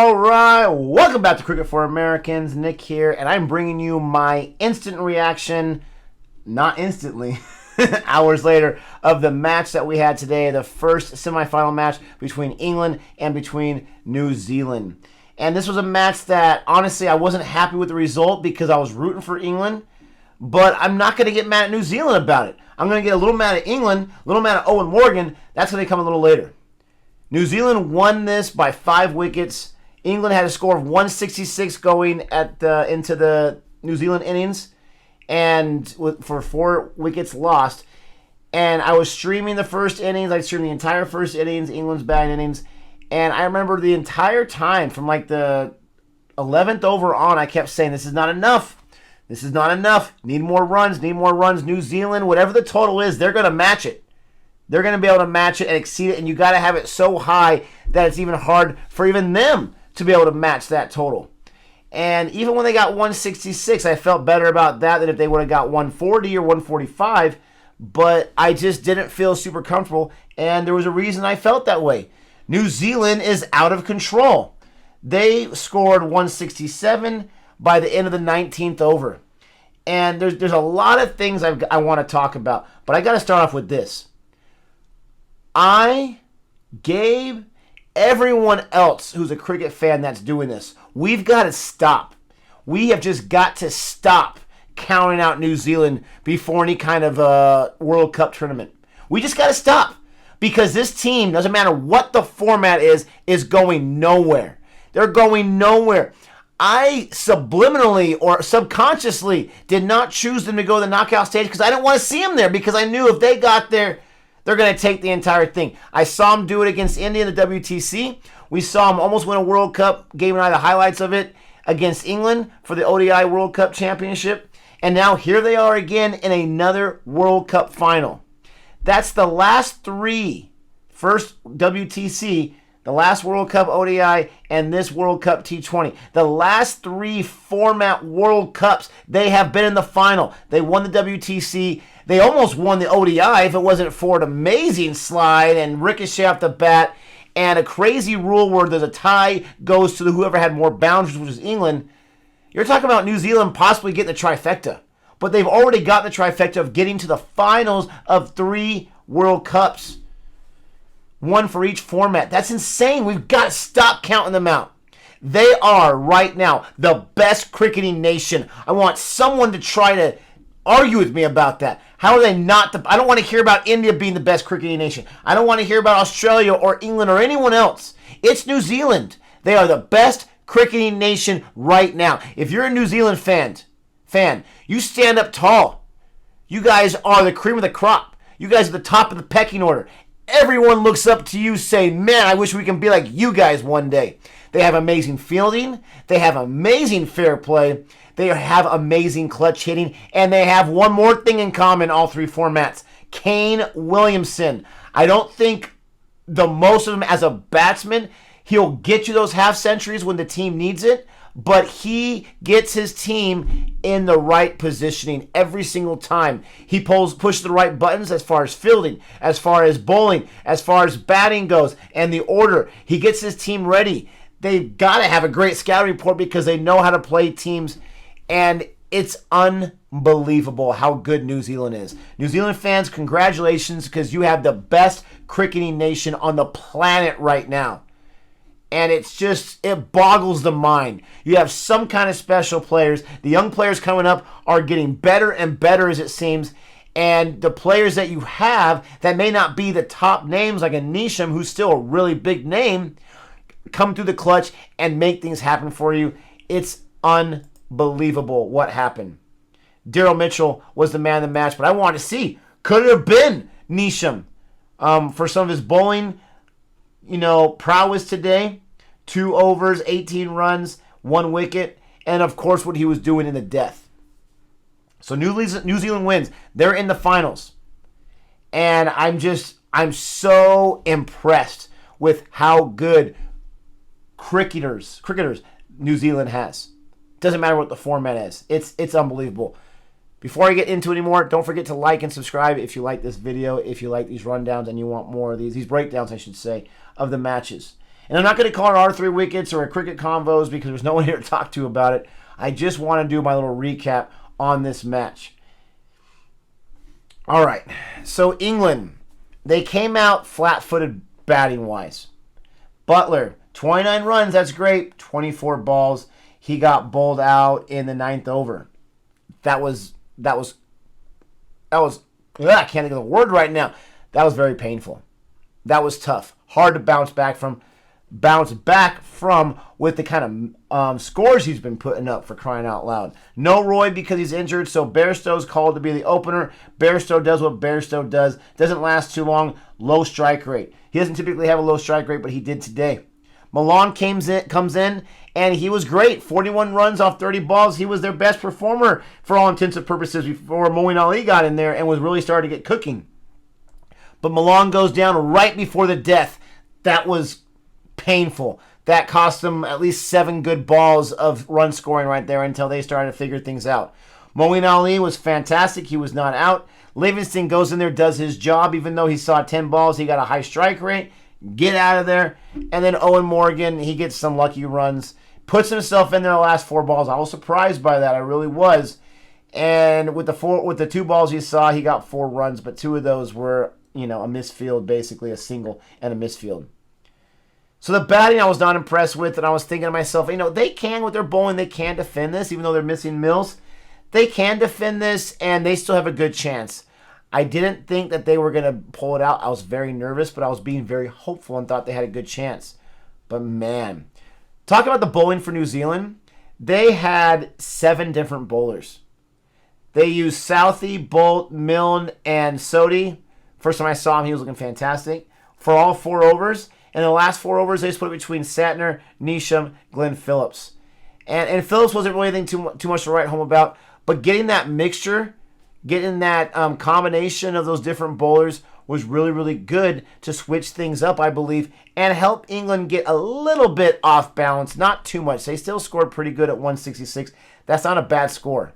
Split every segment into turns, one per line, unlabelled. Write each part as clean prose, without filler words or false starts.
All right, welcome back to Cricket for Americans. Nick here, and I'm bringing you my instant reaction, not instantly, hours later, of the match that we had today, the first semifinal match between England and between New Zealand. And this was a match that, honestly, I wasn't happy with the result because I was rooting for England, but I'm not going to get mad at New Zealand about it. I'm going to get a little mad at England, a little mad at Owen Morgan. That's going to come a little later. New Zealand won this by 5 wickets. England had a score of 166 going into the New Zealand innings, and for 4 wickets lost. And I was streaming the first innings. I streamed the entire first innings, England's batting innings. And I remember the entire time, from like the 11th over on, I kept saying, this is not enough. This is not enough. Need more runs, need more runs. New Zealand, whatever the total is, they're going to match it. They're going to be able to match it and exceed it, and you got to have it so high that it's even hard for even them to be able to match that total. And even when they got 166, I felt better about that than if they would have got 140 or 145, but I just didn't feel super comfortable, and there was a reason I felt that way. New Zealand is out of control. They scored 167 by the end of the 19th over. And there's a lot of things I want to talk about, but I got to start off with this. Gabe, everyone else who's a cricket fan that's doing this, we've got to stop. We have just got to stop counting out New Zealand before any kind of World Cup tournament. We just got to stop, because this team, doesn't matter what the format is going nowhere. They're going nowhere. I subliminally or subconsciously did not choose them to go to the knockout stage because I didn't want to see them there, because I knew if they got there, they're going to take the entire thing. I saw them do it against India in the WTC. We saw them almost win a World Cup. Gabe and I the highlights of it against England for the ODI World Cup Championship. And now here they are again in another World Cup final. That's the last 3. First WTC, the last World Cup ODI, and this World Cup T20. The last 3 format World Cups, they have been in the final. They won the WTC. They almost won the ODI if it wasn't for an amazing slide and ricochet off the bat and a crazy rule where there's a tie goes to whoever had more boundaries, which is England. You're talking about New Zealand possibly getting the trifecta. But they've already got the trifecta of getting to the finals of 3 World Cups. 1 for each format. That's insane. We've got to stop counting them out. They are, right now, the best cricketing nation. I want someone to try to argue with me about that. How are they not I don't want to hear about India being the best cricketing nation. I don't want to hear about Australia or England or anyone else. It's New Zealand. They are the best cricketing nation right now. If you're a New Zealand fan, you stand up tall. You guys are the cream of the crop. You guys are the top of the pecking order. Everyone looks up to you saying, man, I wish we can be like you guys one day. They have amazing fielding. They have amazing fair play. They have amazing clutch hitting. And they have one more thing in common, all 3 formats. Kane Williamson. I don't think the most of them as a batsman. He'll get you those half centuries when the team needs it. But he gets his team in the right positioning every single time. He pushes the right buttons as far as fielding, as far as bowling, as far as batting goes, and the order. He gets his team ready. They've got to have a great scouting report because they know how to play teams, and it's unbelievable how good New Zealand is. New Zealand fans, congratulations, because you have the best cricketing nation on the planet right now. And it boggles the mind. You have some kind of special players. The young players coming up are getting better and better, as it seems. And the players that you have that may not be the top names, like a Nisham, who's still a really big name, come through the clutch and make things happen for you. It's unbelievable what happened. Daryl Mitchell was the man of the match, but I wanted to see, could it have been Nisham for some of his bowling prowess today? 2 overs, 18 runs, 1 wicket, and of course what he was doing in the death. So New Zealand wins. They're in the finals. And I'm so impressed with how good cricketers New Zealand has. Doesn't matter what the format is. It's unbelievable. Before I get into it anymore, don't forget to like and subscribe if you like this video, if you like these rundowns and you want more of these breakdowns, I should say, of the matches. And I'm not going to call it our 3 wickets or a cricket convos because there's no one here to talk to about it. I just want to do my little recap on this match. All right, so England, they came out flat-footed batting-wise. Butler, 29 runs, that's great. 24 balls. He got bowled out in the 9th over. I can't think of the word right now. That was very painful. That was tough. Hard to bounce back from with the kind of scores he's been putting up, for crying out loud. No Roy because he's injured, so Bairstow's called to be the opener. Bairstow does what Bairstow does. Doesn't last too long. Low strike rate. He doesn't typically have a low strike rate, but he did today. Milan comes in, and he was great. 41 runs off 30 balls. He was their best performer for all intents and purposes before Moeen Ali got in there and was really starting to get cooking. But Milan goes down right before the death. That was painful. That cost them at least 7 good balls of run scoring right there until they started to figure things out. Moeen Ali was fantastic. He was not out. Livingston goes in there, does his job. Even though he saw 10 balls, he got a high strike rate. Get out of there. And then Owen Morgan, he gets some lucky runs. Puts himself in there the last 4 balls. I was surprised by that. I really was. And with the 2 balls he saw, he got 4 runs. But 2 of those were, a misfield, basically a single and a misfield. So the batting I was not impressed with, and I was thinking to myself, they can, with their bowling, they can defend this, even though they're missing Mills. They can defend this, and they still have a good chance. I didn't think that they were going to pull it out. I was very nervous, but I was being very hopeful and thought they had a good chance. But man, talking about the bowling for New Zealand, they had 7 different bowlers. They used Southey, Bolt, Milne, and Sodhi. First time I saw him, he was looking fantastic. For all 4 overs. And the last 4 overs, they split between Santner, Neesham, Glenn Phillips. And Phillips wasn't really anything too much to write home about. But getting that mixture, getting that combination of those different bowlers was really, really good to switch things up, I believe, and help England get a little bit off balance. Not too much. They still scored pretty good at 166. That's not a bad score.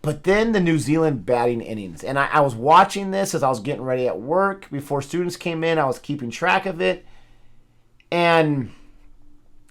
But then the New Zealand batting innings. And I was watching this as I was getting ready at work. Before students came in, I was keeping track of it. And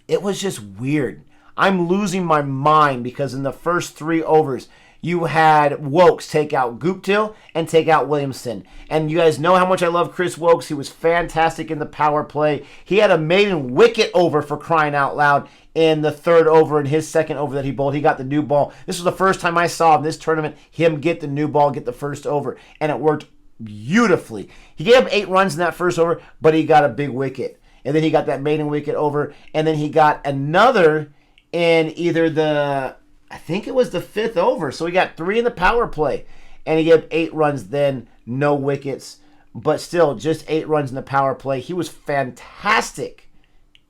it was just weird. I'm losing my mind because in the first 3 overs, you had Wokes take out Guptill and take out Williamson. And you guys know how much I love Chris Wokes. He was fantastic in the power play. He had a maiden wicket over, for crying out loud, in the 3rd over, in his 2nd over that he bowled. He got the new ball. This was the first time I saw in this tournament him get the new ball, get the first over. And it worked beautifully. He gave up 8 runs in that first over, but he got a big wicket. And then he got that maiden wicket over. And then he got another in either I think it was the 5th over. So he got 3 in the power play. And he gave 8 runs then, no wickets. But still, just 8 runs in the power play. He was fantastic.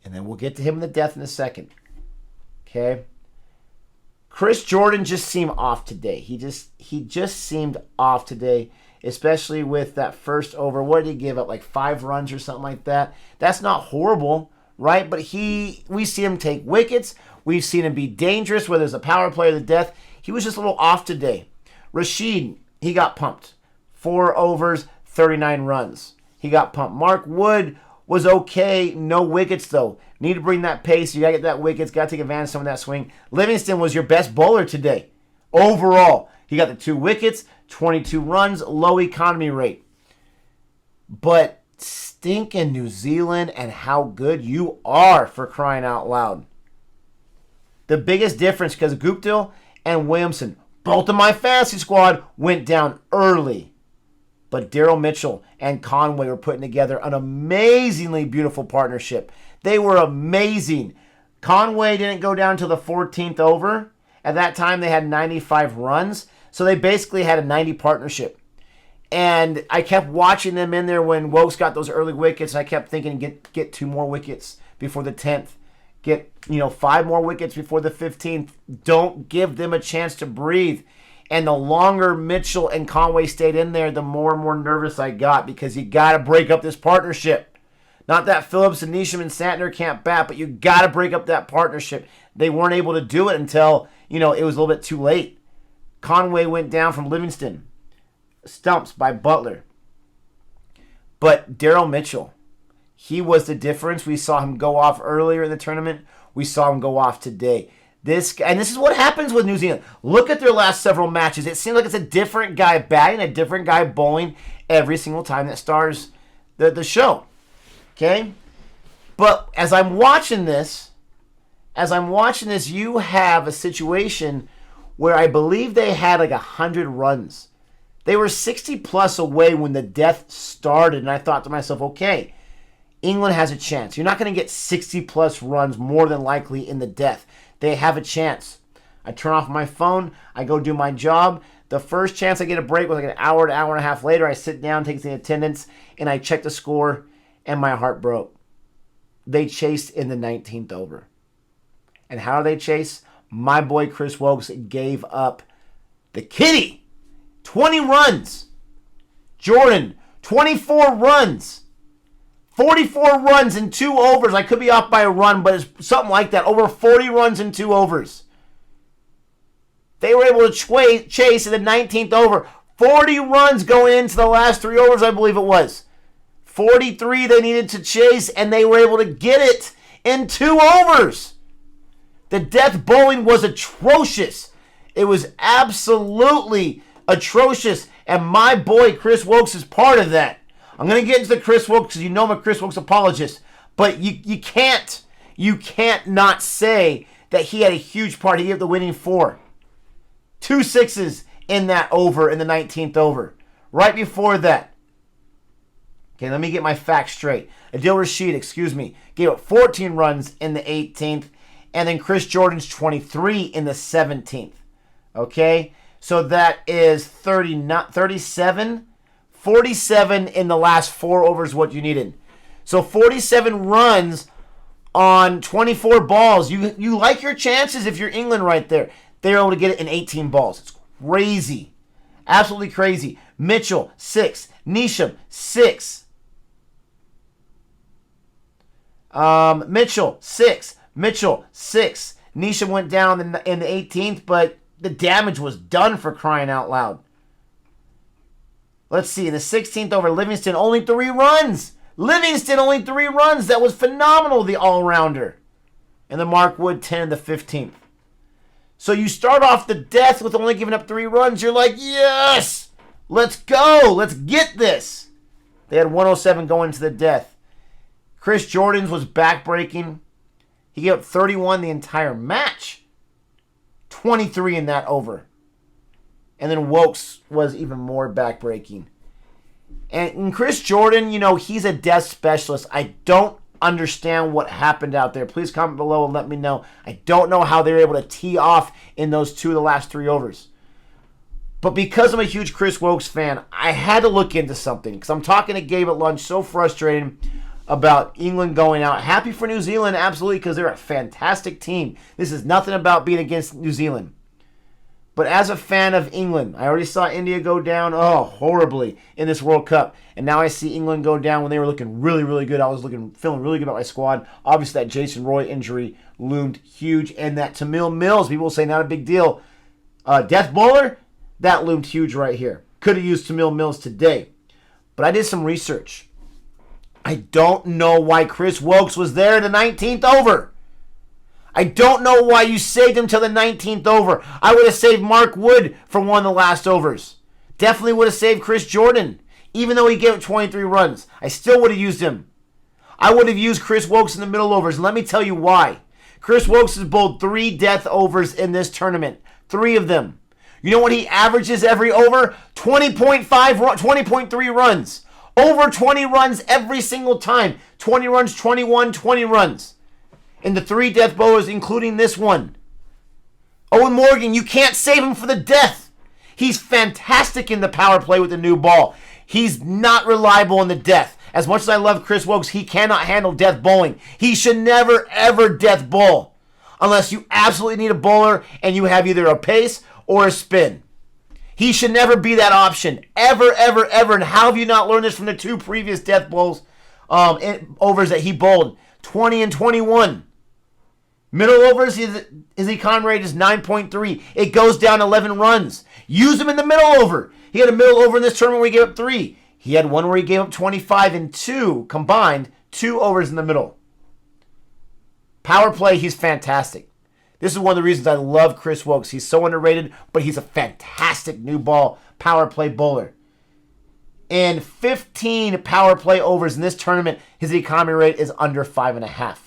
And then we'll get to him in the death in a second. Okay? Chris Jordan just seemed off today. He just seemed off today, especially with that first over. What did he give up? Like 5 runs or something like that? That's not horrible, right? But we see him take wickets. We've seen him be dangerous, whether it's a power play or the death. He was just a little off today. Rashid, he got pumped. 4 overs, 39 runs. He got pumped. Mark Wood was okay. No wickets, though. Need to bring that pace. You got to get that wickets. Got to take advantage of some of that swing. Livingston was your best bowler today. Overall, he got the 2 wickets, 22 runs, low economy rate. But stinking New Zealand and how good you are, for crying out loud. The biggest difference, because Guptill and Williamson, both of my fantasy squad, went down early. But Daryl Mitchell and Conway were putting together an amazingly beautiful partnership. They were amazing. Conway didn't go down to the 14th over. At that time, they had 95 runs. So they basically had a 90 partnership. And I kept watching them in there when Wokes got those early wickets. And I kept thinking, get 2 more wickets before the 10th. Get 5 more wickets before the 15th. Don't give them a chance to breathe. And the longer Mitchell and Conway stayed in there, the more and more nervous I got, because you got to break up this partnership. Not that Phillips and Neesham and Santner can't bat, but you got to break up that partnership. They weren't able to do it until, it was a little bit too late. Conway went down from Livingston. Stumps by Butler. But Daryl Mitchell, He was the difference. We saw him go off earlier in the tournament. We saw him go off today. This is what happens with New Zealand. Look at their last several matches. It seems like it's a different guy batting, a different guy bowling every single time that stars the show. Okay? But as I'm watching this, you have a situation where I believe they had like 100 runs. They were 60 plus away when the death started, and I thought to myself, okay, England has a chance. You're not going to get 60 plus runs more than likely in the death. They have a chance. I turn off my phone. I go do my job. The first chance I get a break was like an hour and a half later. I sit down, take the attendance, and I check the score, and my heart broke. They chased in the 19th over. And how did they chase? My boy Chris Wokes gave up the kitty. 20 runs. Jordan, 24 runs. 44 runs in 2 overs. I could be off by a run, but it's something like that. Over 40 runs in 2 overs. They were able to chase in the 19th over. 40 runs going into the last 3 overs, I believe it was. 43 they needed to chase, and they were able to get it in 2 overs. The death bowling was atrocious. It was absolutely atrocious, and my boy Chris Wokes is part of that. I'm going to get into the Chris Wokes because you know I'm a Chris Wokes apologist, but you can't not say that he had a huge part. He gave the winning 4. 2 sixes in that over, in the 19th over. Right before that, okay, let me get my facts straight. Adil Rashid, gave up 14 runs in the 18th, and then Chris Jordan's 23 in the 17th. Okay, so that is 37. 47 in the last 4 overs what you needed. So 47 runs on 24 balls. You like your chances if you're England right there. They're able to get it in 18 balls. It's crazy. Absolutely crazy. Mitchell, 6. Neesham, 6. Mitchell, 6. Mitchell, 6. Neesham went down in the 18th, but the damage was done for crying out loud. Let's see, in the 16th over, Livingston, only 3 runs. That was phenomenal, the all-rounder. And the Mark Wood, 10 in the 15th. So you start off the death with only giving up 3 runs. You're like, yes, let's go. Let's get this. They had 107 going to the death. Chris Jordan's was backbreaking. He gave up 31 the entire match. 23 in that over. And then Wokes was even more backbreaking. And Chris Jordan, he's a death specialist. I don't understand what happened out there. Please comment below and let me know. I don't know how they were able to tee off in those 2 of the last 3 overs. But because I'm a huge Chris Wokes fan, I had to look into something. Because I'm talking to Gabe at lunch, so frustrated about England going out. Happy for New Zealand, absolutely, because they're a fantastic team. This is nothing about being against New Zealand. But as a fan of England, I already saw India go down, horribly in this World Cup. And now I see England go down when they were looking really, really good. I was feeling really good about my squad. Obviously, that Jason Roy injury loomed huge. And that Tamil Mills, people say not a big deal. Death bowler, that loomed huge right here. Could have used Tamil Mills today. But I did some research. I don't know why Chris Wokes was there in the 19th over. I don't know why you saved him till the 19th over. I would have saved Mark Wood for one of the last overs. Definitely would have saved Chris Jordan. Even though he gave up 23 runs, I still would have used him. I would have used Chris Wokes in the middle overs, and let me tell you why. Chris Wokes has bowled 3 death overs in this tournament. 3 of them. You know what he averages every over? 20.3 runs. Over 20 runs every single time. 20 runs, 21, 20 runs. In the 3 death bowlers, including this one. Owen Morgan, you can't save him for the death. He's fantastic in the power play with the new ball. He's not reliable in the death. As much as I love Chris Wokes, he cannot handle death bowling. He should never, ever death bowl. Unless you absolutely need a bowler and you have either a pace or a spin. He should never be that option. Ever, ever, ever. And how have you not learned this from the 2 previous death bowls overs that he bowled? 20 and 21. Middle overs, his econ rate is 9.3. It goes down 11 runs. Use him in the middle over. He had a middle over in this tournament where he gave up 3. He had one where he gave up 25 and 2 combined 2 overs in the middle. Power play, he's fantastic. This is one of the reasons I love Chris Wokes. He's so underrated, but he's a fantastic new ball power play bowler. In 15 power play overs in this tournament, his economy rate is under 5.5.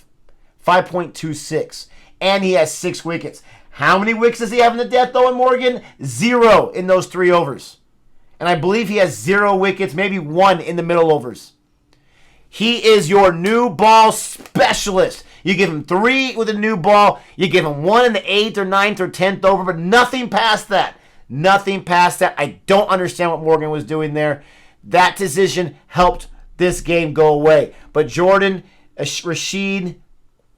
5.26. And he has 6 wickets. How many wickets does he have in the death, Owen Morgan? 0 in those 3 overs. And I believe he has 0 wickets, maybe 1 in the middle overs. He is your new ball specialist. You give him 3 with a new ball. You give him 1 in the 8th or 9th or 10th over, but nothing past that. Nothing past that. I don't understand what Morgan was doing there. That decision helped this game go away. But Jordan, Rashid,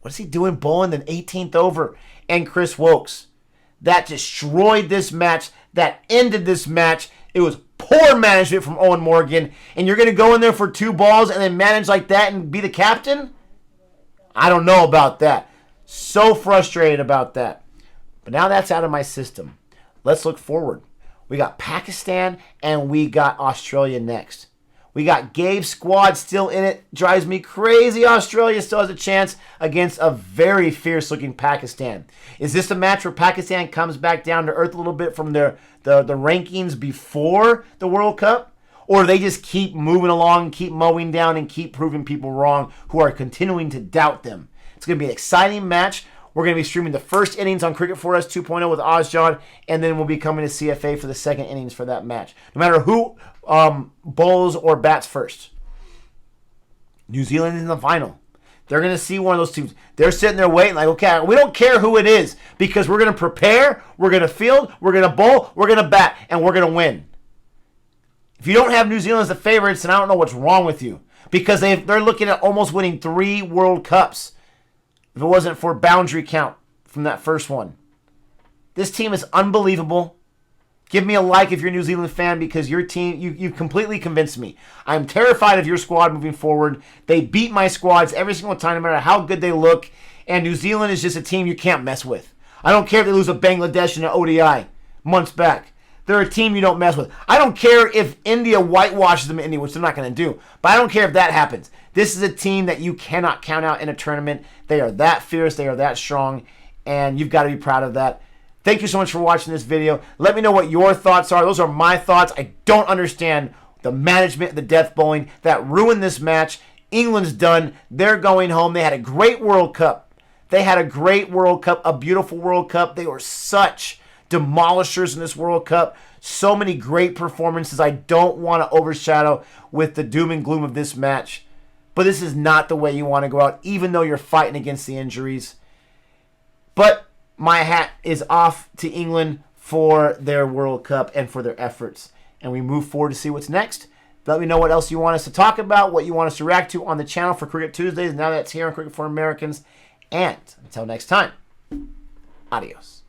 what is he doing bowling the 18th over? And Chris Wokes. That destroyed this match. That ended this match. It was poor management from Owen Morgan. And you're going to go in there for 2 balls and then manage like that and be the captain? I don't know about that. So frustrated about that. But now that's out of my system. Let's look forward. We got Pakistan and we got Australia next. We got Gabe's squad still in it. Drives me crazy. Australia still has a chance against a very fierce-looking Pakistan. Is this a match where Pakistan comes back down to earth a little bit from the rankings before the World Cup? Or do they just keep moving along, keep mowing down, and keep proving people wrong who are continuing to doubt them? It's going to be an exciting match. We're going to be streaming the first innings on Cricket for Us 2.0 with Ozjon, and then we'll be coming to CFA for the second innings for that match. No matter who bowls or bats first. New Zealand is in the final. They're going to see one of those teams. They're sitting there waiting like, okay, we don't care who it is because we're going to prepare, we're going to field, we're going to bowl, we're going to bat, and we're going to win. If you don't have New Zealand as the favorites, then I don't know what's wrong with you because they're looking at almost winning 3 World Cups. If it wasn't for boundary count from that first one. This team is unbelievable. Give me a like if you're a New Zealand fan because your team, you completely convinced me. I'm terrified of your squad moving forward. They beat my squads every single time, no matter how good they look. And New Zealand is just a team you can't mess with. I don't care if they lose a Bangladesh in an ODI months back. They're a team you don't mess with. I don't care if India whitewashes them in India, which they're not going to do. But I don't care if that happens. This is a team that you cannot count out in a tournament. They are that fierce. They are that strong. And you've got to be proud of that. Thank you so much for watching this video. Let me know what your thoughts are. Those are my thoughts. I don't understand the management of the death bowling that ruined this match. England's done. They're going home. They had a great World Cup. They had a great World Cup, a beautiful World Cup. They were such demolishers in this World Cup. So many great performances. I don't want to overshadow with the doom and gloom of this match. But this is not the way you want to go out, even though you're fighting against the injuries. But my hat is off to England for their World Cup and for their efforts. And we move forward to see what's next. Let me know what else you want us to talk about, what you want us to react to on the channel for Cricket Tuesdays. Now that's here on Cricket for Americans. And until next time, adios.